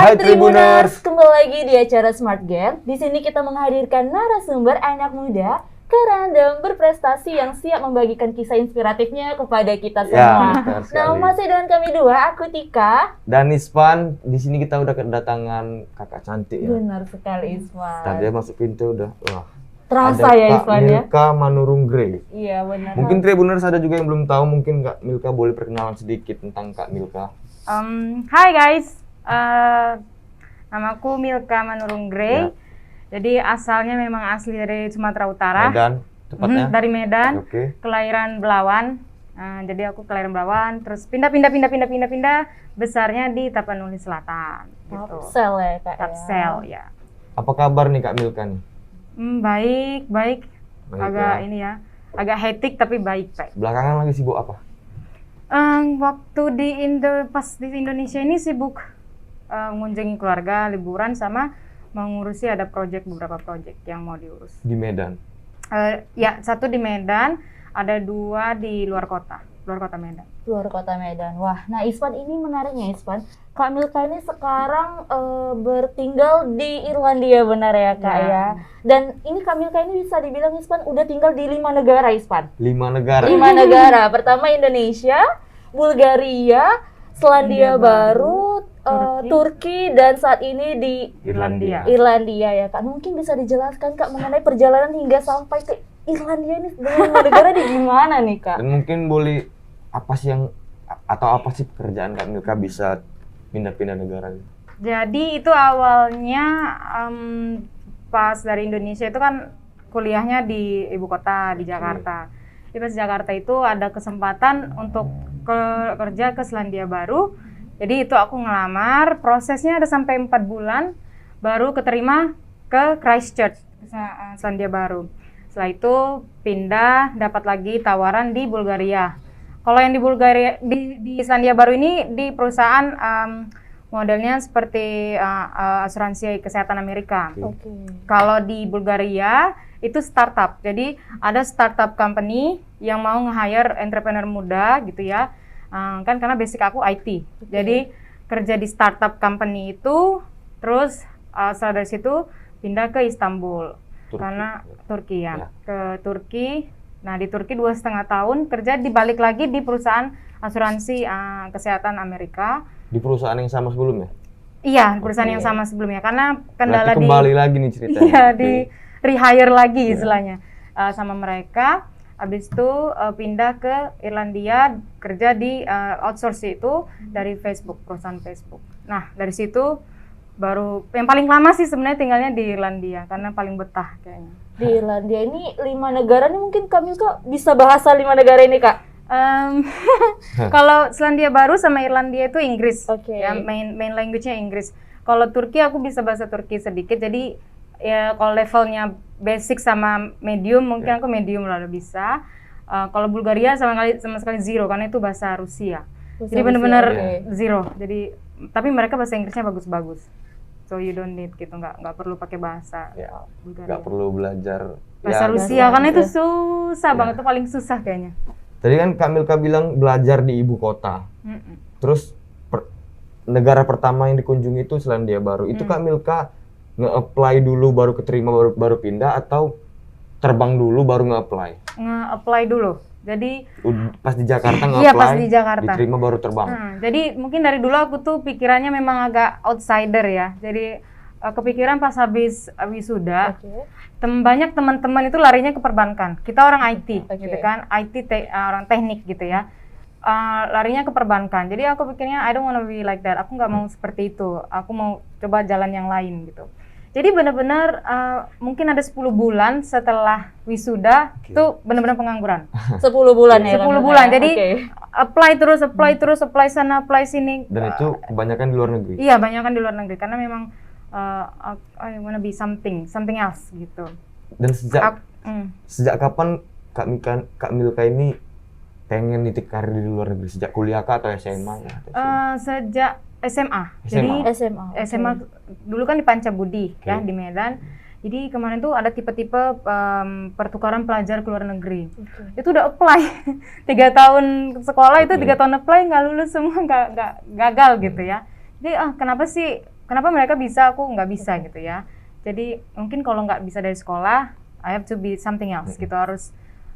Hai Tribuners, kembali lagi di acara Smart Game. Di sini kita menghadirkan narasumber anak muda, keren dan berprestasi yang siap membagikan kisah inspiratifnya kepada kita semua. Nah, masih dengan kami dua, aku Tika dan Isvan. Di sini kita udah kedatangan kakak cantik ya. Benar sekali Isvan. Tadi masuk pintu udah, wah. Terasa ya Isvan ya. Milka Manurung-Grey. Iya benar. Mungkin Tribuners ada juga yang belum tahu, mungkin Kak Milka boleh perkenalan sedikit tentang Kak Milka. Hai guys. Namaku Milka Manurung-Grey. Ya. Jadi asalnya memang asli dari Sumatera Utara. Medan, tepatnya? Dari Medan. Okay. Kelahiran Belawan. Jadi aku kelahiran Belawan, terus pindah. Besarnya di Tapanuli Selatan. Gitu. Tapsel ya Kak. Tapsel ya. Apa kabar nih Kak Milka nih? Baik. Agak ya. ini ya, agak hektik tapi baik. Belakangan lagi sibuk apa? Waktu pas di Indonesia ini sibuk mengunjungi keluarga, liburan, sama mengurusi beberapa proyek yang mau diurus. Di Medan? Ya, satu di Medan, ada 2 di luar kota Medan. Luar kota Medan. Wah, nah Isvan ini menariknya Isvan. Kak Milka ini sekarang bertinggal di Irlandia, benar ya Kak ya? Dan ini Kak Milka ini bisa dibilang Isvan udah tinggal di 5 negara Isvan. 5 negara? 5 negara. Pertama Indonesia, Bulgaria, Selandia Baru, Turki, dan saat ini di Irlandia ya Kak. Mungkin bisa dijelaskan Kak mengenai perjalanan hingga sampai ke Irlandia ini dengan negara di gimana nih Kak? Dan mungkin boleh apa sih pekerjaan Kak Milka bisa pindah-pindah negara? Jadi itu awalnya pas dari Indonesia itu kan kuliahnya di ibu kota di Jakarta. Di pas Jakarta itu ada kesempatan untuk kerja ke Selandia Baru. Jadi itu aku ngelamar, prosesnya ada sampai 4 bulan baru keterima ke Christchurch, Selandia Baru. Setelah itu pindah, dapat lagi tawaran di Bulgaria. Kalau yang di Bulgaria, di Selandia Baru ini di perusahaan modelnya seperti asuransi kesehatan Amerika. Kalau di Bulgaria itu startup. Jadi ada startup company yang mau nge-hire entrepreneur muda gitu ya. Kan karena basic aku IT. Jadi kerja di startup company itu, terus setelah dari situ pindah ke Istanbul. Turki ya. Ke Turki. Nah di Turki 2,5 tahun kerja, dibalik lagi di perusahaan asuransi kesehatan Amerika. Di perusahaan yang sama sebelumnya? Iya, perusahaan yang sama sebelumnya. Karena kendala berarti kembali lagi nih ceritanya. Iya, di rehire lagi istilahnya sama mereka. Habis itu pindah ke Irlandia, kerja di outsource itu dari Facebook, perusahaan Facebook. Nah dari situ baru yang paling lama sih sebenarnya tinggalnya di Irlandia karena paling betah kayaknya. Di Irlandia ini 5 negara nih, mungkin kami kok bisa bahasa 5 negara ini Kak? Kalau Selandia Baru sama Irlandia itu Inggris, ya, main language-nya Inggris. Kalau Turki aku bisa bahasa Turki sedikit, jadi ya kalau levelnya basic sama medium mungkin aku medium lah bisa. Kalau Bulgaria sama sekali zero karena itu bahasa Rusia. Jadi benar-benar zero. Jadi tapi mereka bahasa Inggrisnya bagus-bagus. So you don't need gitu, nggak perlu pakai bahasa Bulgaria. Nggak perlu belajar bahasa Rusia karena itu susah banget, itu paling susah kayaknya. Tadi kan Kak Milka bilang belajar di ibu kota. Terus negara pertama yang dikunjungi itu Selandia Baru. Itu Kak Milka nge-apply dulu baru keterima baru pindah, atau terbang dulu baru nge-apply? Nge-apply dulu. Jadi pas di Jakarta nge-apply. Iya, pas di Jakarta. Diterima baru terbang. Jadi mungkin dari dulu aku tuh pikirannya memang agak outsider ya. Jadi kepikiran pas habis wisuda, banyak teman-teman itu larinya ke perbankan. Kita orang IT gitu kan, orang teknik gitu ya. Larinya ke perbankan. Jadi aku pikirnya I don't wanna be like that. Aku nggak mau seperti itu. Aku mau coba jalan yang lain gitu. Jadi benar-benar mungkin ada 10 bulan setelah wisuda itu benar-benar pengangguran. 10 bulan ya? 10 bulan. Jadi apply terus, apply sana, apply sini. Dan itu kebanyakan di luar negeri? Iya, kebanyakan di luar negeri. Karena memang I wanna be something else gitu. Dan sejak kapan Kak Milka ini pengen nitik karir di luar negeri? Sejak kuliah kah atau SMA? Sejak SMA. Jadi SMA dulu kan di Pancabudi ya di Medan. Jadi kemarin tuh ada tipe-tipe pertukaran pelajar ke luar negeri. Itu udah apply 3 tahun sekolah itu 3 tahun apply nggak lulus semua, nggak gagal gitu ya. Jadi kenapa sih kenapa mereka bisa, aku nggak bisa gitu ya. Jadi mungkin kalau nggak bisa dari sekolah, I have to be something else gitu, harus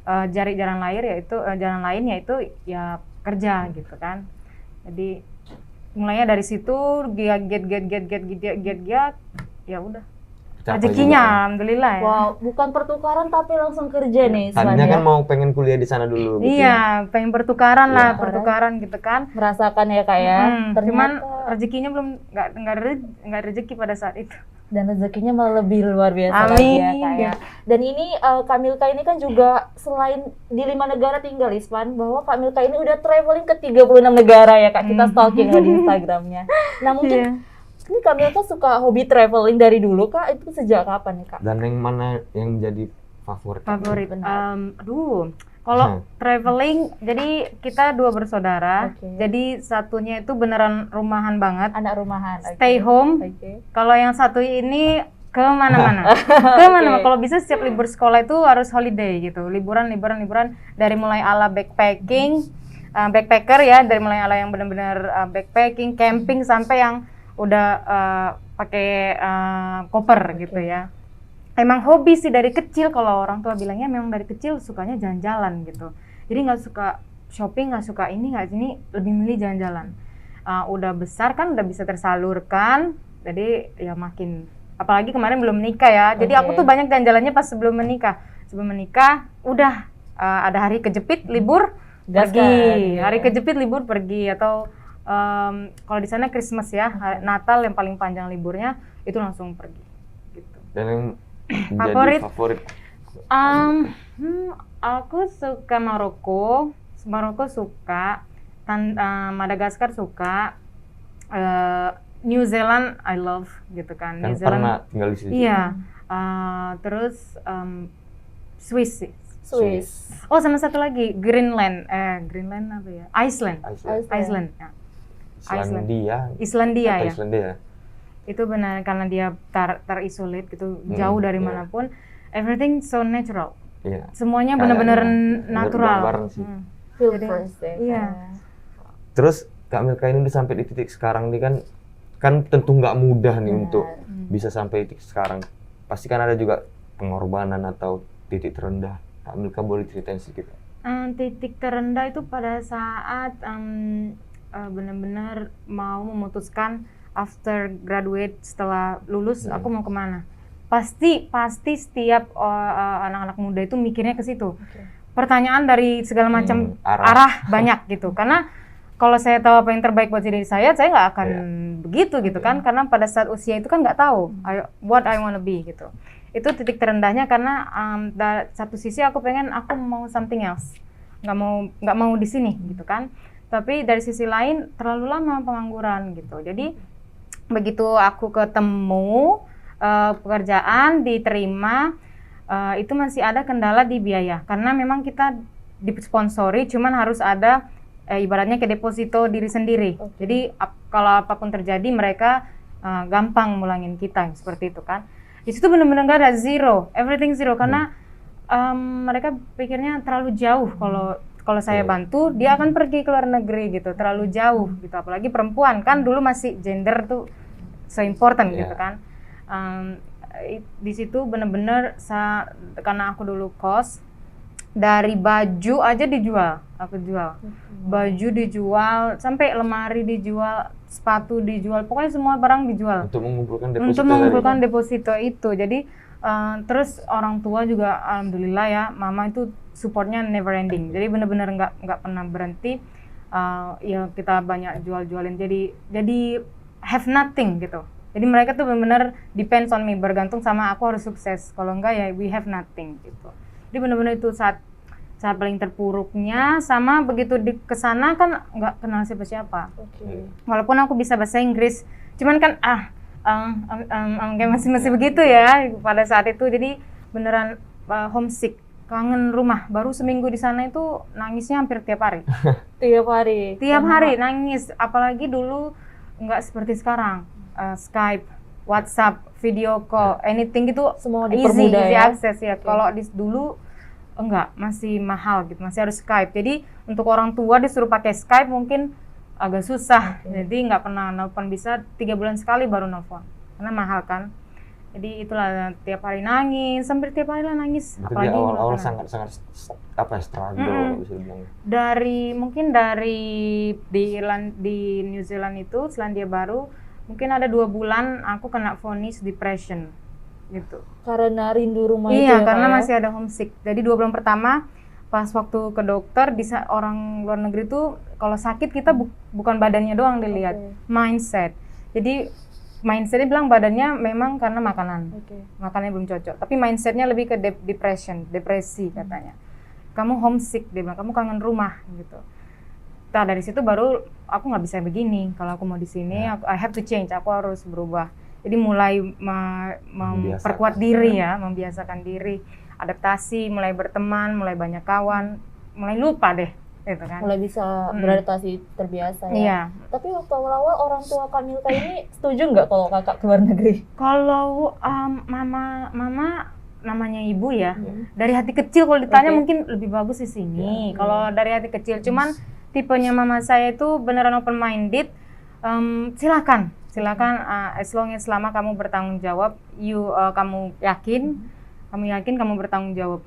cari jalan lain yaitu ya kerja gitu kan. Jadi mulainya dari situ get ya udah. Capek Rezekinya juga, kan? alhamdulillah ya. Wow, bukan pertukaran tapi langsung kerja nih Iswan Tadinya ya. kan mau pengen kuliah di sana dulu gitu. Iya, pengen pertukaran Iya. lah, pertukaran gitu kan. Merasakan ya Kak ya. Cuman Ternyata rezekinya belum nggak rezeki pada saat itu. dan rezekinya malah lebih luar biasa Amin. lagi ya Kak ya. Dan ini Kak Milka ini kan juga selain di 5 negara tinggal Iswan, bahwa Kak Milka ini udah traveling ke 36 negara ya Kak. Kita stalking loh di Instagramnya. Nah mungkin ini Kak Milka suka hobi traveling dari dulu Kak, itu sejak kapan nih Kak? Dan yang mana yang menjadi favorit? Favorit. Benar. Kalau traveling, jadi kita 2 bersaudara. Oke. Jadi satunya itu beneran rumahan banget, Anak rumahan. oke. stay home. Oke. Kalau yang satu ini kemana-mana, kemana-mana. Oke. Kalau bisa setiap libur sekolah itu harus holiday gitu, liburan dari mulai ala backpacking, backpacker ya, dari mulai ala yang benar-benar backpacking, camping sampai yang udah pakai koper gitu ya. Emang hobi sih dari kecil, kalau orang tua bilangnya memang dari kecil sukanya jalan-jalan gitu. Jadi nggak suka shopping, nggak suka ini, nggak ini, lebih milih jalan-jalan. Udah besar kan, udah bisa tersalurkan, jadi ya makin, apalagi kemarin belum menikah ya. Jadi aku Oke. tuh banyak jalan-jalannya pas sebelum menikah. Sebelum menikah udah ada hari kejepit libur Gas pergi, kan, hari ya. kejepit libur pergi, atau kalau di sana Christmas ya, Natal yang paling panjang liburnya itu langsung pergi gitu. Dan yang Favorit? jadi favorit. Aku suka Maroko suka, Madagaskar suka, New Zealand I love gitu kan. Kan New Zealand, pernah tinggal di situ. iya. Terus Swiss sih. Swiss. Oh, sama satu lagi Greenland apa ya? Iceland. Iceland. Ya. Islandia. Islandia ya. Islandia. Itu benar, karena dia terisolate gitu, jauh dari iya. manapun. Everything so natural. Iya. Semuanya Kayaknya benar-benar bener natural. bareng sih. Feel Jadi, first ya. iya. Terus Kak Milka ini udah sampai di titik sekarang nih kan tentu nggak mudah nih Benar. untuk bisa sampai titik sekarang. Pasti kan ada juga pengorbanan atau titik terendah. Kak Milka boleh ceritain sedikit? Titik terendah itu pada saat benar-benar mau memutuskan after graduate, setelah lulus aku mau kemana. Pasti setiap anak-anak muda itu mikirnya ke situ. Pertanyaan dari segala macam arah banyak gitu. Karena kalau saya tahu apa yang terbaik buat diri saya nggak akan begitu gitu kan. Karena pada saat usia itu kan nggak tahu what I wanna be gitu. Itu titik terendahnya, karena satu sisi aku mau something else, nggak mau di sini gitu kan. Tapi dari sisi lain terlalu lama pengangguran gitu. Jadi begitu aku ketemu pekerjaan, diterima, itu masih ada kendala di biaya, karena memang kita disponsori, cuman harus ada ibaratnya ke deposito diri sendiri. Jadi kalau apapun terjadi mereka gampang mulangin kita seperti itu kan. Di situ benar-benar nggak ada, zero, everything zero, karena mereka pikirnya terlalu jauh. Kalau saya bantu, dia akan pergi ke luar negeri gitu, terlalu jauh gitu. Apalagi perempuan kan, dulu masih gender tuh so important gitu kan. Di situ benar-benar karena aku dulu kos, dari baju aja dijual, aku jual. Baju dijual, sampai lemari dijual, sepatu dijual, pokoknya semua barang dijual. Untuk mengumpulkan deposito itu. Jadi terus orang tua juga alhamdulillah ya, mama itu supportnya never ending. Jadi benar-benar nggak pernah berhenti. Ya kita banyak jual-jualin. Jadi have nothing gitu. Jadi mereka tuh benar-benar depends on me, bergantung sama aku harus sukses. Kalau enggak ya we have nothing gitu. Jadi benar-benar itu saat paling terpuruknya. Sama begitu di kesana kan nggak kenal siapa-siapa. Walaupun aku bisa bahasa Inggris, cuman kan kayak masih begitu ya pada saat itu. Jadi beneran homesick, kangen rumah. Baru seminggu di sana itu nangisnya hampir tiap hari. Tiap hari nangis. Apalagi dulu nggak seperti sekarang, Skype, WhatsApp, video call, anything itu semua easy ya? akses ya. Kalau dulu enggak, masih mahal gitu, masih harus Skype. Jadi untuk orang tua disuruh pakai Skype mungkin agak susah. Jadi nggak pernah nelfon, bisa 3 bulan sekali baru nelfon karena mahal kan. Jadi itulah tiap hari nangis, hampir tiap hari lah nangis. Berarti di awal-awal sangat struggle bisa dibilang. Mungkin dari di New Zealand itu, Selandia Baru, mungkin ada 2 bulan aku kena vonis depression gitu. Karena rindu rumah itu Iya, ya, karena Kak, ya? masih ada homesick. Jadi 2 bulan pertama pas waktu ke dokter, orang luar negeri tuh kalau sakit kita bukan badannya doang dilihat, mindset. Jadi mindsetnya bilang badannya memang karena makanan, makanannya belum cocok. Tapi mindsetnya lebih ke depresi katanya. Kamu homesick, dia bilang kamu kangen rumah gitu. Nah dari situ baru aku nggak bisa begini. Kalau aku mau di sini, I have to change. Aku harus berubah. Jadi mulai memperkuat diri ya, membiasakan diri, adaptasi, mulai berteman, mulai banyak kawan, mulai lupa deh. Gitu kan. Mulai bisa beradaptasi terbiasa ya. Iya. Tapi waktu awal-awal orang tua Kak Milka ini setuju nggak kalau kakak keluar negeri? Kalau mama namanya ibu ya, dari hati kecil kalau ditanya mungkin lebih bagus di sini. Kalau dari hati kecil, cuman tipenya mama saya itu beneran open minded. Silakan, as long as selama kamu bertanggung jawab, kamu yakin kamu bertanggung jawab.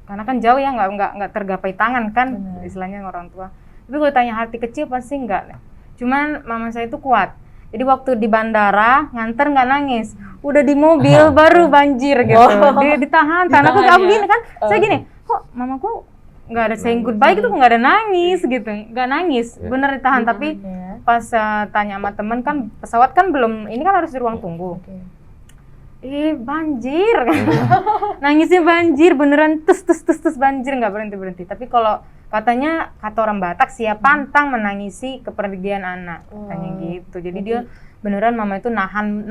Karena kan jauh ya, nggak tergapai tangan kan, istilahnya orang tua. Tapi kalau tanya hati kecil pasti enggak. Cuman mama saya itu kuat. Jadi waktu di bandara nganter nggak nangis, udah di mobil baru banjir gitu. Dia ditahan. Aku gini kan, saya gini, kok mamaku nggak ada saying goodbye gitu, nggak ada nangis gitu, nggak nangis, bener ditahan. Tapi pas tanya sama temen kan, pesawat kan belum, ini kan harus di ruang tunggu. Banjir, nangisnya banjir, beneran tes banjir, nggak berhenti. Tapi kalau kata orang Batak, siap pantang menangisi kepergian anak, katanya gitu. Jadi dia beneran mama itu nahan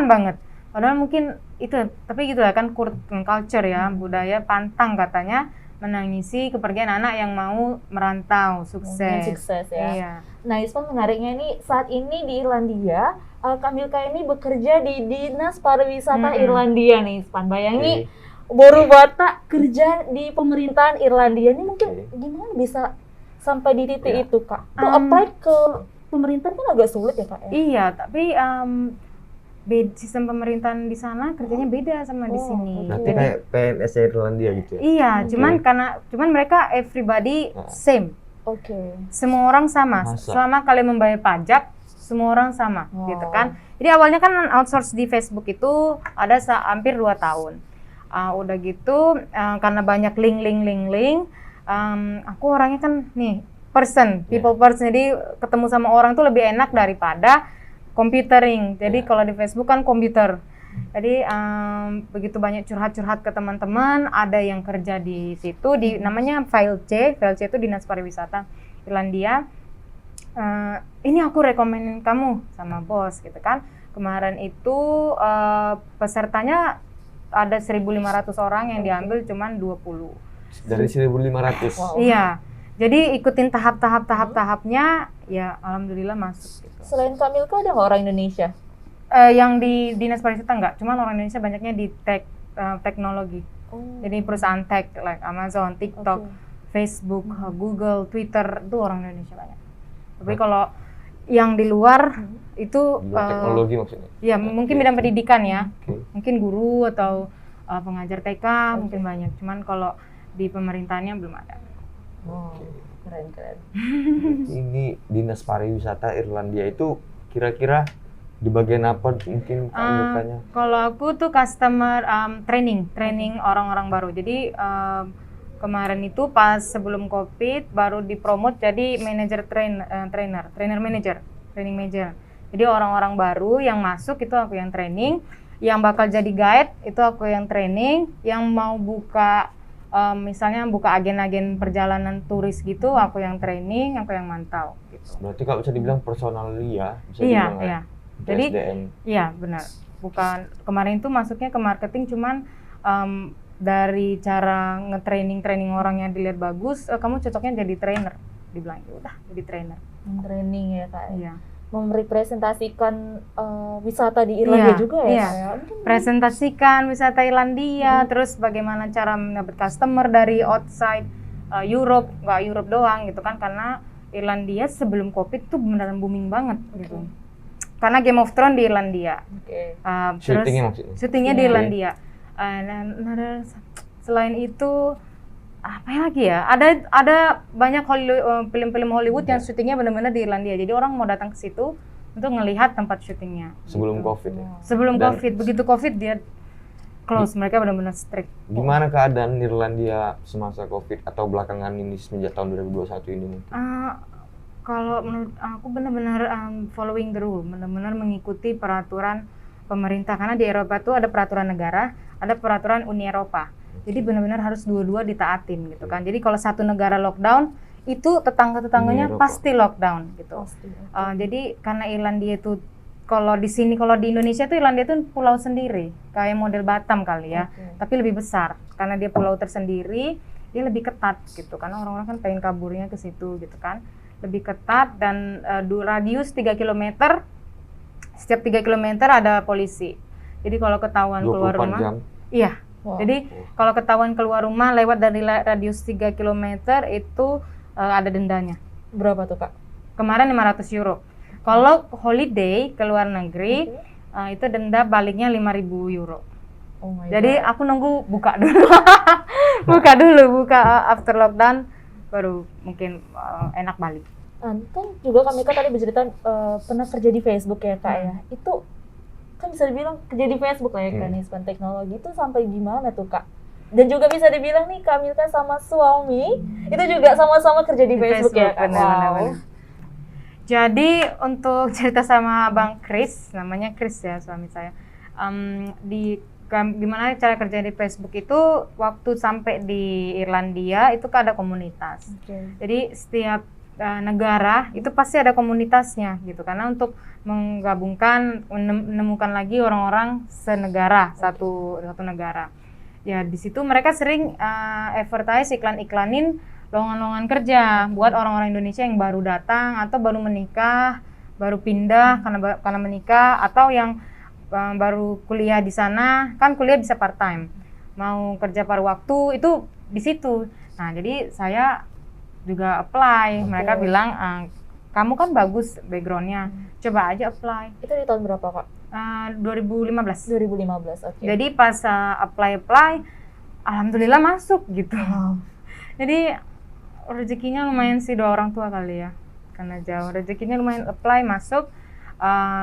banget. Padahal mungkin itu, tapi gitu ya kan culture ya, budaya pantang katanya menangisi kepergian anak yang mau merantau sukses ya. Iya. Nah, Ispan, menariknya ini saat ini di Irlandia, Kak Milka ini bekerja di Dinas Pariwisata Irlandia nih, Ispan. Bayangin baru Batak kerja di pemerintahan Irlandia ini, mungkin gimana bisa sampai di titik itu, Kak? Tuh apply ke pemerintahan kan agak sulit ya, Kak? Iya, tapi sistem pemerintahan di sana kerjanya beda sama di sini. Berarti kayak PNS Irlandia gitu ya? Iya, cuman mereka everybody same. Semua orang sama. Selama kalian membayar pajak, semua orang sama, gitu kan. Jadi awalnya kan outsource di Facebook itu ada hampir 2 tahun. Udah gitu, karena banyak link, aku orangnya kan nih, people person, jadi ketemu sama orang tuh lebih enak daripada computering. Jadi kalau di Facebook kan komputer. Jadi begitu banyak curhat ke teman-teman, ada yang kerja di situ, namanya File C itu Dinas Pariwisata Irlandia. Ini aku rekomenin kamu sama bos gitu kan. Kemarin itu pesertanya ada 1.500 orang yang diambil cuman 20. Dari 1.500? Wow. Iya. Jadi ikutin tahapnya, ya alhamdulillah masuk gitu. Selain Kak Milka ada nggak orang Indonesia? Yang di Dinas Pariwisata enggak, cuman orang Indonesia banyaknya di teknologi. Jadi perusahaan tech like Amazon, TikTok, Facebook, Google, Twitter, itu orang Indonesia banyak. Tapi kalau yang di luar itu teknologi maksudnya? Ya, mungkin bidang pendidikan ya. Mungkin guru atau pengajar TK mungkin banyak. Cuman kalau di pemerintahannya belum ada. Keren. Ini Dinas Pariwisata Irlandia itu kira-kira di bagian apa mungkin anggotanya? Kalau aku tuh customer training orang-orang baru. Jadi kemarin itu pas sebelum COVID baru dipromot jadi training manager. Jadi orang-orang baru yang masuk itu aku yang training, yang bakal jadi guide itu aku yang training, yang mau buka misalnya buka agen-agen perjalanan turis gitu, aku yang training, aku yang mantau gitu. Berarti kalau bisa dibilang personally ya, bisa iya, dibilang iya. ya? Jadi SDM. iya benar. Bukan kemarin itu masuknya ke marketing, cuman dari cara nge-training orang yang dilihat bagus, kamu cocoknya jadi trainer, dibilang ya udah jadi trainer. Training ya, Kak. Iya. Merepresentasikan wisata di Irlandia juga ya? Iya. Presentasikan wisata Irlandia, terus bagaimana cara mendapat customer dari outside Europe, nggak Europe doang gitu kan, karena Irlandia sebelum COVID tuh beneran booming banget gitu. Karena Game of Thrones di Irlandia. Terus syutingnya di Irlandia. Selain itu apa lagi ya? Ada banyak film-film Hollywood yang syutingnya benar-benar di Irlandia. Jadi orang mau datang ke situ untuk ngelihat tempat syutingnya. Sebelum gitu. COVID ya. Sebelum COVID, begitu COVID dia close, mereka benar-benar strict. Gimana keadaan Irlandia semasa COVID atau belakangan ini semenjak tahun 2021 ini? Kalau menurut aku benar-benar following the rule, benar-benar mengikuti peraturan pemerintah. Karena di Eropa tuh ada peraturan negara, ada peraturan Uni Eropa. Jadi benar-benar harus dua-dua ditaatin gitu kan. Jadi kalau satu negara lockdown, itu tetangga-tetangganya pasti lockdown gitu. Jadi karena Irlandia itu kalau di Indonesia tuh Irlandia tuh pulau sendiri, kayak model Batam kali ya, tapi lebih besar. Karena dia pulau tersendiri, dia lebih ketat gitu. Karena orang-orang kan pengen kaburnya ke situ gitu kan. Lebih ketat dan radius 3 km, setiap 3 km ada polisi. Jadi kalau ketahuan keluar rumah, jam. Iya. Wow. Jadi kalau ketahuan keluar rumah lewat dari radius 3 km itu ada dendanya. Berapa tuh Kak? Kemarin 500 euro. Kalau holiday ke luar negeri, itu denda baliknya 5.000 euro. Oh my Jadi God. Aku nunggu buka dulu. buka after lockdown, baru mungkin enak balik. Kan juga kami tadi bercerita pernah kerja di Facebook ya Kak ya. Itu kan bisa dibilang kerja di Facebook lah ya kan, Hispan Teknologi itu sampai gimana tuh Kak? Dan juga bisa dibilang nih Kak Milka sama suami itu juga sama-sama kerja di Facebook ya Kak. Wow. Jadi untuk cerita sama Bang Chris, namanya Chris ya suami saya, gimana cara kerja di Facebook itu waktu sampai di Irlandia itu kan ada komunitas. Jadi setiap negara itu pasti ada komunitasnya gitu, karena untuk menggabungkan, menemukan lagi orang-orang senegara, satu negara. Ya di situ mereka sering advertise, iklanin lowongan-lowongan kerja buat orang-orang Indonesia yang baru datang atau baru menikah, baru pindah karena menikah, atau yang baru kuliah di sana, kan kuliah bisa part time, mau kerja paruh waktu itu di situ. Nah jadi saya juga apply, mereka bilang kamu kan bagus backgroundnya, coba aja apply. Itu di tahun berapa Kak? 2015. 2015, Jadi pas apply, alhamdulillah masuk gitu. Jadi rezekinya lumayan sih, doa orang tua kali ya, karena jauh rezekinya lumayan, apply masuk.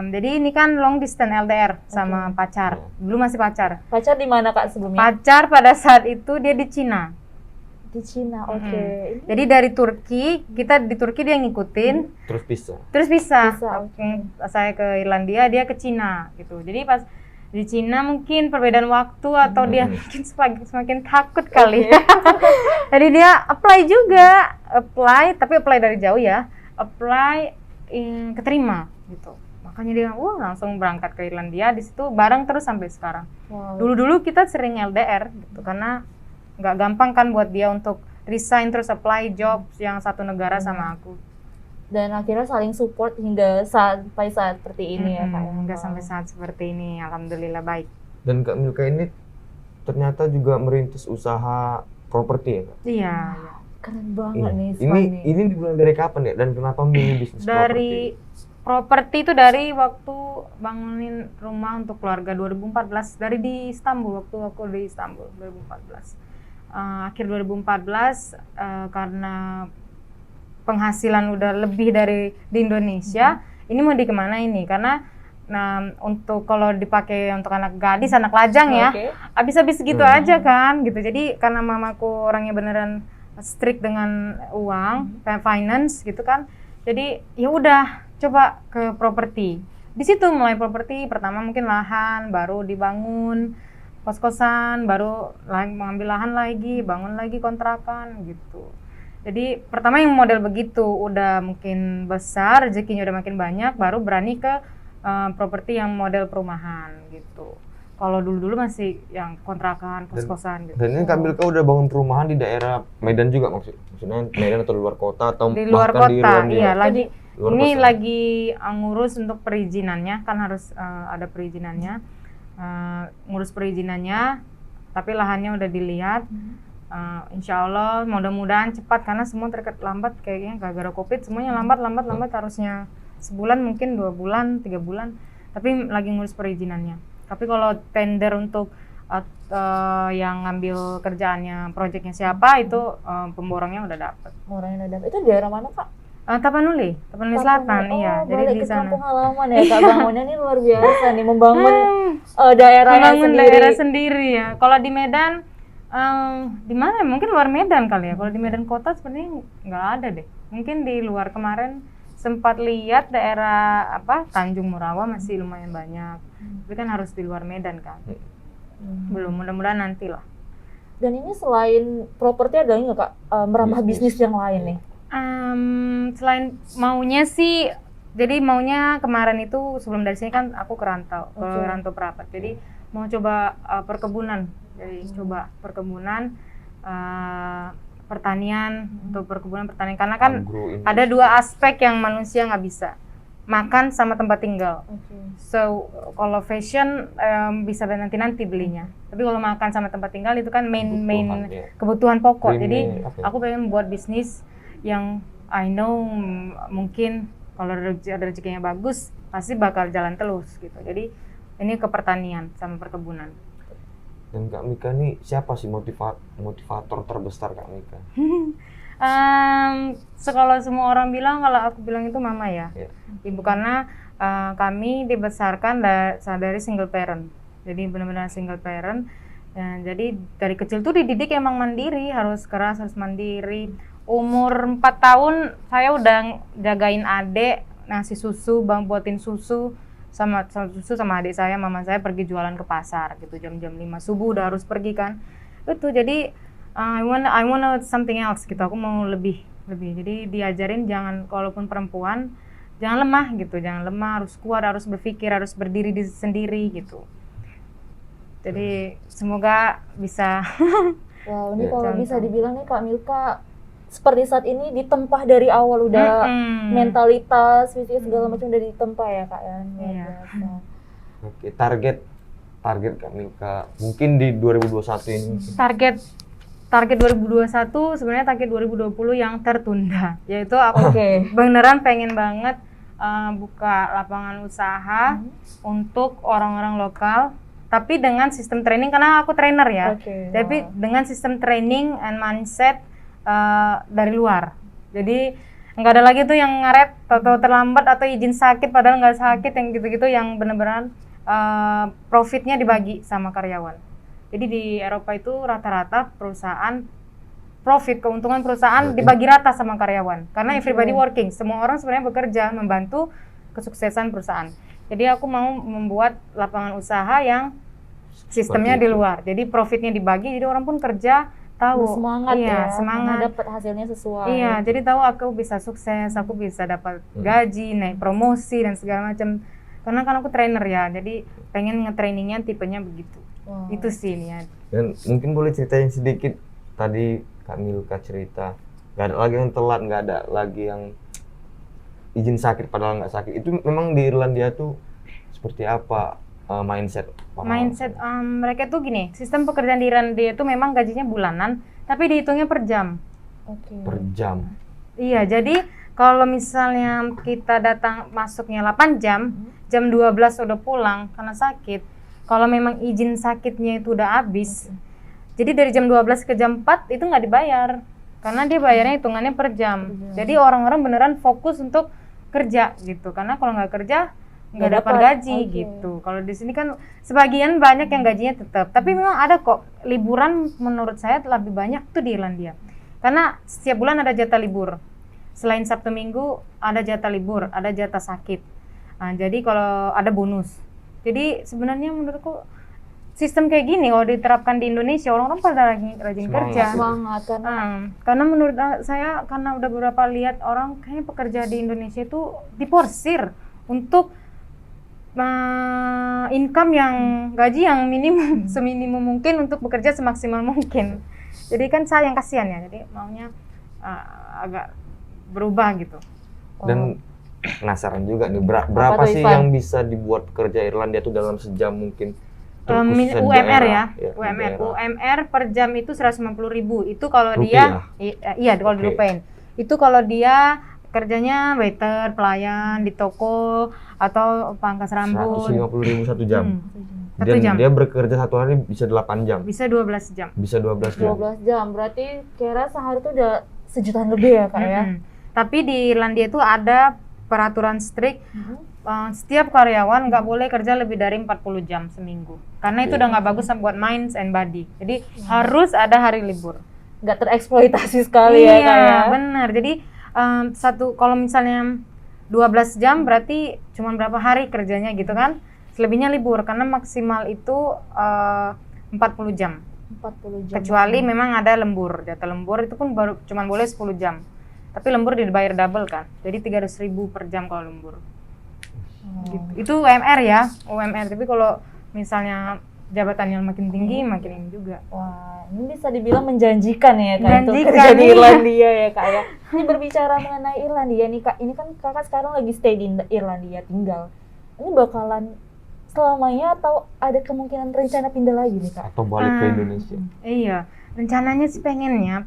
Jadi ini kan long distance LDR sama pacar. Dulu masih pacar. Pacar di mana Kak sebelumnya? Pacar pada saat itu dia di Cina. Di Cina, Jadi dari Turki, kita di Turki dia ngikutin. Terus bisa. Saya ke Irlandia, dia ke Cina gitu. Jadi pas di Cina mungkin perbedaan waktu atau dia mungkin semakin takut kali. Jadi dia apply juga, tapi apply dari jauh ya. Keterima gitu. Makanya dia langsung berangkat ke Irlandia, di situ bareng terus sampai sekarang. Dulu kita sering LDR gitu, karena nggak gampang kan buat dia untuk resign terus apply job yang satu negara sama aku. Dan akhirnya saling support hingga sampai saat seperti ini ya Kak. Hingga sampai saat seperti ini, alhamdulillah baik. Dan Kak Milka ini ternyata juga merintis usaha properti ya Kak? Iya. Keren banget nih. Ini dimulai dari kapan ya? Dan kenapa memilih bisnis properti? Properti itu dari waktu bangunin rumah untuk keluarga 2014, dari di Istanbul, waktu aku di Istanbul 2014. Akhir 2014 karena penghasilan udah lebih dari di Indonesia, ini mau dikemana ini? Karena untuk kalau dipakai untuk anak gadis, anak lajang ya, habis-habis gitu aja kan, gitu. Jadi karena mamaku orangnya beneran strict dengan uang, finance gitu kan, jadi ya udah coba ke properti. Di situ mulai properti, pertama mungkin lahan, baru dibangun kos-kosan, baru mengambil lahan lagi, bangun lagi kontrakan gitu. Jadi pertama yang model begitu, udah mungkin besar, rezekinya udah makin banyak, baru berani ke properti yang model perumahan gitu. Kalau dulu-dulu masih yang kontrakan, kos-kosan gitu. Dan ini Kak Milka udah bangun perumahan di daerah Medan juga maksudnya Medan atau luar kota atau di luar kota, iya lagi. Ini kota. Lagi ngurus untuk perizinannya, kan harus ada perizinannya. Ngurus perizinannya, tapi lahannya udah dilihat. Insya Allah mudah-mudahan cepat karena semua terlambat kayaknya gara-gara COVID semuanya lambat harusnya sebulan mungkin 2 bulan 3 bulan tapi lagi ngurus perizinannya. Tapi kalau tender untuk yang ngambil kerjaannya proyeknya siapa itu pemborongnya udah dapet. Orangnya udah dapet. Itu daerah mana Kak? Tapanuli Selatan. Iya, jadi balik di ke sana. kampung halaman ya Kak, bangunnya ini luar biasa nih, membangun daerah Membangun sendiri. daerah sendiri ya. Kalau di Medan di mana? Mungkin luar Medan kali ya. Kalau di Medan kota sebenarnya nggak ada deh. Mungkin di luar kemarin sempat lihat daerah Tanjung Morawa masih lumayan banyak. Tapi kan harus di luar Medan kan. Belum, mudah-mudahan nanti lah. Dan ini selain properti ada nggak Kak merambah bisnis yang lain nih? Selain maunya sih, jadi maunya kemarin itu sebelum dari sini kan aku ke rantau perapat. Jadi mau coba perkebunan. Jadi coba perkebunan, pertanian, untuk perkebunan pertanian. Karena kan ada 2 aspek yang manusia nggak bisa. Makan sama tempat tinggal. So kalau fashion bisa nanti belinya. Tapi kalau makan sama tempat tinggal itu kan main kebutuhan pokok. Jadi aku pengen buat bisnis yang I know mungkin kalau ada rezekinya bagus pasti bakal jalan terus gitu. Jadi ini ke pertanian sama perkebunan. Dan Kak Mika nih siapa sih motivator terbesar Kak Mika? Kalau semua orang bilang, kalau aku bilang itu mama ya. Ibu, karena kami dibesarkan dari single parent. Jadi benar-benar single parent. Jadi dari kecil tuh dididik emang mandiri, harus keras, harus mandiri. Umur 4 tahun saya udah jagain adik, ngasih susu, buatin susu sama adik saya, mama saya pergi jualan ke pasar gitu jam 5 subuh udah harus pergi kan. Itu jadi I wanna something else gitu. Aku mau lebih. Jadi diajarin jangan, kalaupun perempuan jangan lemah gitu, jangan lemah, harus kuat, harus berpikir, harus berdiri sendiri gitu. Jadi semoga bisa. Wow, ini kalau bisa dibilang nih Kak Milka seperti saat ini ditempah dari awal udah mentalitas, fisik segala macam udah ditempah ya Kak ya. Iya. Oke, target Kak Milka mungkin di 2021 ini. Target 2021 sebenarnya target 2020 yang tertunda, yaitu aku beneran pengen banget buka lapangan usaha untuk orang-orang lokal, tapi dengan sistem training karena aku trainer ya. Tapi dengan sistem training and mindset dari luar. Jadi nggak ada lagi tuh yang ngaret atau terlambat atau izin sakit padahal nggak sakit, yang gitu-gitu, yang benar-benar profitnya dibagi sama karyawan. Jadi di Eropa itu rata-rata perusahaan keuntungan perusahaan dibagi rata sama karyawan karena everybody working, semua orang sebenarnya bekerja membantu kesuksesan perusahaan. Jadi aku mau membuat lapangan usaha yang sistemnya di luar, jadi profitnya dibagi, jadi orang pun kerja tahu semangat semangat dapat hasilnya sesuai. Iya, jadi tahu aku bisa sukses, aku bisa dapat gaji, naik promosi dan segala macam. Karena kan aku trainer ya, jadi pengen nge-trainingnya tipenya begitu. Itu sih niat. Dan mungkin boleh ceritain sedikit, tadi Kak Milka cerita nggak ada lagi yang telat, nggak ada lagi yang izin sakit padahal nggak sakit. Itu memang di Irlandia tuh seperti apa mindset mereka tuh gini, sistem pekerjaan di Irlandia itu memang gajinya bulanan tapi dihitungnya per jam. Per jam. Iya, jadi kalau misalnya kita datang masuknya 8 jam, jam 12 udah pulang karena sakit. Kalau memang izin sakitnya itu udah habis, jadi dari jam 12 ke jam 4 itu nggak dibayar karena dia bayarnya hitungannya per jam. Jadi orang-orang beneran fokus untuk kerja gitu, karena kalau nggak kerja nggak dapat gaji gitu. Kalau di sini kan sebagian banyak yang gajinya tetap, tapi memang ada kok liburan, menurut saya lebih banyak tuh di Irlandia karena setiap bulan ada jatah libur. Selain Sabtu Minggu ada jatah libur, ada jatah sakit. Jadi kalau ada bonus. Jadi sebenarnya menurutku sistem kayak gini kalau diterapkan di Indonesia, orang-orang pada rajin kerja. Semangat karena menurut saya, karena udah beberapa lihat orang kayaknya pekerja di Indonesia itu diporsir untuk income yang gaji yang minimum, seminimum mungkin untuk bekerja semaksimal mungkin. Jadi kan sayang, kasihan ya. Jadi maunya agak berubah gitu. Dan penasaran juga nih, berapa sih yang bisa dibuat pekerja Irlandia tuh dalam sejam mungkin? Terkhususnya di UMR daerah, ya, di UMR. daerah. UMR per jam itu 150.000. Itu kalau Rupiah? dia, iya kalau Oke. dirupiahin. Itu kalau dia kerjanya waiter, pelayan di toko atau pangkas rambut. 150.000 1 jam. Satu Dan jam. dia bekerja 1 hari bisa 8 jam. Bisa 12 jam. Bisa 12 jam. 12 jam. Berarti kira sehari itu udah sejutaan lebih ya Kak ya? Tapi di Irlandia itu ada peraturan strict. Setiap karyawan nggak boleh kerja lebih dari 40 jam seminggu. Karena itu udah nggak bagus buat minds and body. Jadi harus ada hari libur. Nggak tereksploitasi sekali ya Kak ya? Iya, benar. Jadi kalau misalnya 12 jam berarti cuma berapa hari kerjanya gitu kan? Selebihnya libur karena maksimal itu 40 jam. 40 jam. Kecuali memang ada lembur. Jatah lembur itu pun baru cuma boleh 10 jam. Tapi lembur dibayar double kan. Jadi 300.000 per jam kalau lembur. Gitu. Itu UMR ya, UMR. Tapi kalau misalnya jabatannya makin tinggi, makin ini juga. Wah, ini bisa dibilang menjanjikan ya Kak untuk Menjanjikan, kerja di iya. Irlandia ya Kak ya. Ini berbicara mengenai Irlandia nih Kak, ini kan Kakak sekarang lagi stay di Irlandia tinggal. Ini bakalan selamanya atau ada kemungkinan rencana pindah lagi nih Kak? Atau balik ke Indonesia. Iya, rencananya sih pengennya.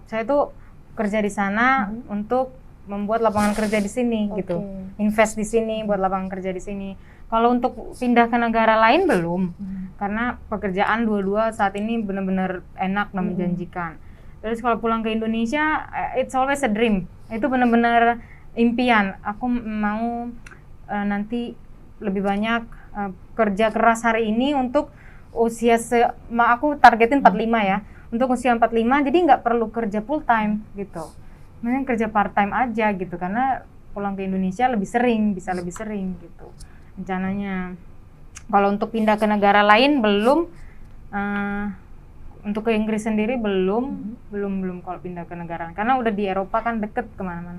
Saya tuh kerja di sana untuk membuat lapangan kerja di sini gitu. Invest di sini buat lapangan kerja di sini. Kalau untuk pindah ke negara lain belum. Karena pekerjaan dua-dua saat ini benar-benar enak dan menjanjikan. Terus kalau pulang ke Indonesia, it's always a dream. Itu benar-benar impian. Aku mau nanti lebih banyak kerja keras hari ini untuk usia aku targetin 45 ya. Untuk usia 45 jadi nggak perlu kerja full time gitu. Mending kerja part time aja gitu karena pulang ke Indonesia bisa lebih sering gitu rencananya. Kalau untuk pindah ke negara lain belum, untuk ke Inggris sendiri belum kalau pindah ke negara karena udah di Eropa kan deket kemana-mana.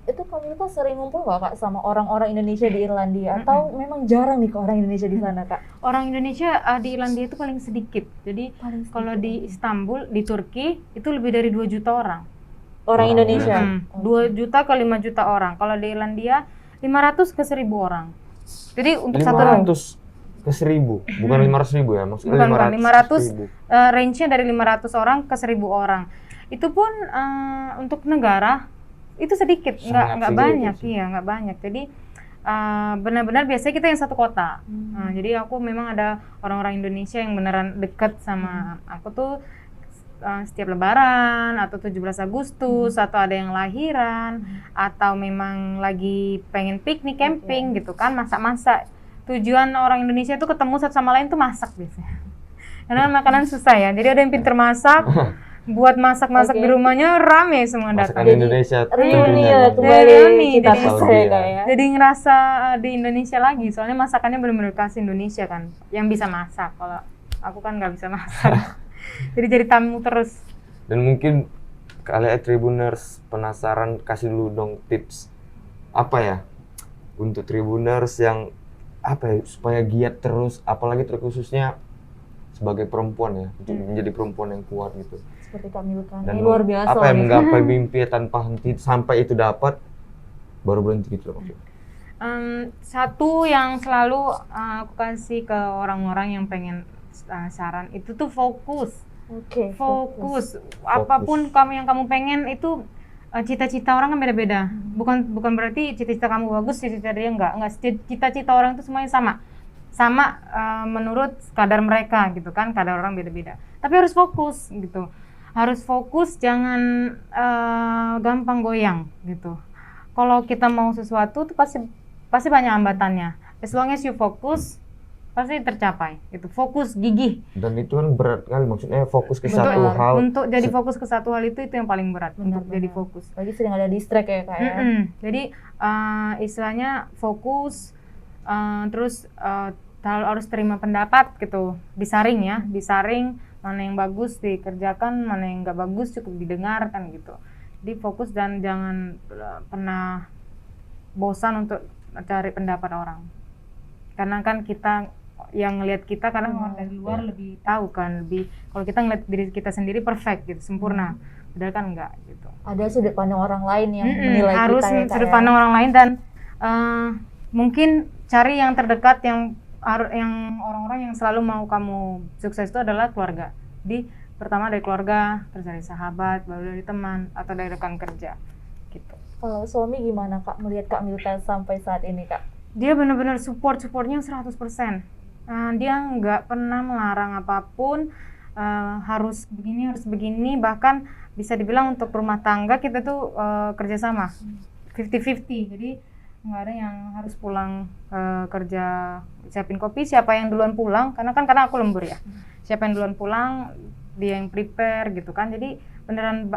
Itu kamu tuh sering ngumpul nggak Kak sama orang-orang Indonesia di Irlandia atau memang jarang nih ke orang Indonesia di sana Kak? Orang Indonesia di Irlandia itu paling sedikit. Jadi kalau di Istanbul, di Turki itu lebih dari 2 juta orang. Orang Indonesia? 2 juta ke 5 juta orang. Kalau di Irlandia 500 ke 1.000 orang. Jadi untuk satu 500 ke 1.000, bukan 500.000 ya? Maksudnya bukan 500 range-nya dari 500 orang ke 1.000 orang. Itu pun untuk negara itu sedikit, nggak banyak, nggak banyak. Jadi benar-benar biasanya kita yang satu kota. Jadi aku memang ada orang-orang Indonesia yang beneran deket sama aku tuh setiap Lebaran atau 17 Agustus atau ada yang lahiran atau memang lagi pengen piknik camping gitu kan, masak-masak. Tujuan orang Indonesia tuh ketemu satu sama lain tuh masak biasanya. Karena makanan susah ya. Jadi ada yang pinter masak. Buat masak-masak di rumahnya rame semua datang. Masakan Indonesia Reuni tentunya. ya kembali kita Jadi- saya Kak ya. Jadi ngerasa di Indonesia lagi, soalnya masakannya benar-benar khas Indonesia kan, yang bisa masak. Kalau aku kan nggak bisa masak, jadi tamu terus. Dan mungkin kalian Tribuners penasaran, kasih dulu dong tips apa ya untuk Tribuners yang supaya giat terus, apalagi terkhususnya sebagai perempuan ya, untuk menjadi perempuan yang kuat gitu. Seperti Kak Milka. Dan Ini luar biasa. apa yang nih. menggapai mimpi tanpa henti sampai itu dapat baru berhenti gitu loh maksudnya. Satu yang selalu aku kasih ke orang-orang yang pengen saran itu tuh fokus. Oke. Fokus. Apapun yang kamu pengen itu cita-cita orang kan beda-beda. Bukan berarti cita-cita kamu bagus, cita-cita dia enggak. Cita-cita orang itu semuanya sama menurut kadar mereka gitu kan, kadar orang beda-beda. Tapi harus fokus gitu. Harus fokus, jangan gampang goyang gitu. Kalau kita mau sesuatu tuh pasti banyak hambatannya. As long as you fokus, pasti tercapai. Gitu. Fokus, gigih. Dan itu kan berat kali, maksudnya fokus ke satu Betul. hal. Untuk jadi fokus ke satu hal itu yang paling berat. Untuk jadi fokus. Lagi sering ada distract ya Kak ya. Jadi istilahnya fokus, terus harus terima pendapat gitu, disaring mana yang bagus dikerjakan, mana yang nggak bagus cukup didengarkan gitu. Jadi fokus dan jangan pernah bosan untuk cari pendapat orang, karena kan kita yang ngelihat kita karena orang dari luar lebih tahu kan, kalau kita ngelihat diri kita sendiri perfect gitu, sempurna, padahal kan enggak gitu. Ada sudut pandang orang lain yang menilai harus kita ya Kak sudut ya. pandang orang lain dan mungkin cari yang terdekat yang yang orang-orang yang selalu mau kamu sukses itu adalah keluarga. Jadi pertama dari keluarga, terus dari sahabat, baru dari teman atau dari rekan kerja gitu. Kalau suami gimana Kak melihat Kak Milka sampai saat ini Kak? Dia benar-benar supportnya 100%. Dia nggak pernah melarang apapun, harus begini, bahkan bisa dibilang untuk rumah tangga kita tuh kerjasama 50-50. Jadi nggak ada yang harus pulang kerja siapin kopi, siapa yang duluan pulang, karena aku lembur ya, siapa yang duluan pulang dia yang prepare gitu kan. Jadi beneran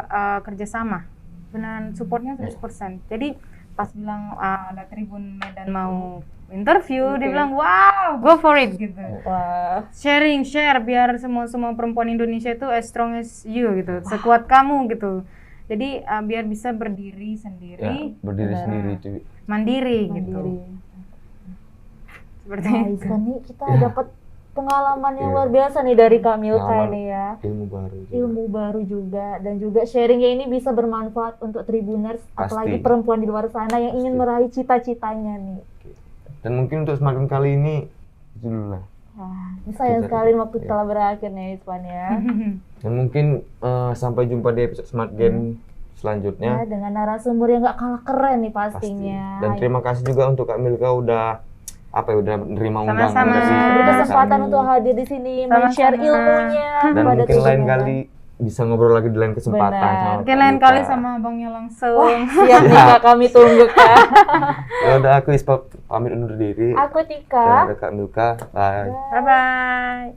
kerjasama, beneran supportnya 100%. Jadi pas bilang ada Tribun Medan mau interview, dia bilang wow, go for it gitu. Wah. Share biar semua perempuan Indonesia itu as strong as you gitu, sekuat kamu gitu. Jadi biar bisa berdiri sendiri, berdiri sendiri itu. mandiri gitu. Seperti Nah, itu. kan nih kita dapat pengalaman yang luar biasa nih dari Kak Milka Pengalaman nih ya. Ilmu baru juga. Dan juga sharingnya ini bisa bermanfaat untuk Tribuners, apalagi perempuan di luar sana yang ingin meraih cita-citanya nih. Dan mungkin untuk semakin kali ini itu dulu lah. Wah, ini sayang sekali waktu telah berakhir nih Ispan ya. Dan mungkin sampai jumpa di episode Smart Gen selanjutnya. Ya, dengan narasumber yang gak kalah keren nih Pasti. pastinya. Dan terima kasih juga untuk Kak Milka udah udah menerima undangan Sama-sama. dari Berkesempatan kami. untuk hadir di sini, Sama-sama. men-share ilmunya Dan kepada mungkin lain Tribuners. kali bisa ngobrol lagi di lain kesempatan Benar. sama Mungkin Kak lain Milka. kali sama abangnya langsung. Siap nih Kak, kami tunggu Kak. Ya udah, aku Ispa pamit undur diri. Aku Dan Tika. ada Kak Milka. Bye. Bye bye.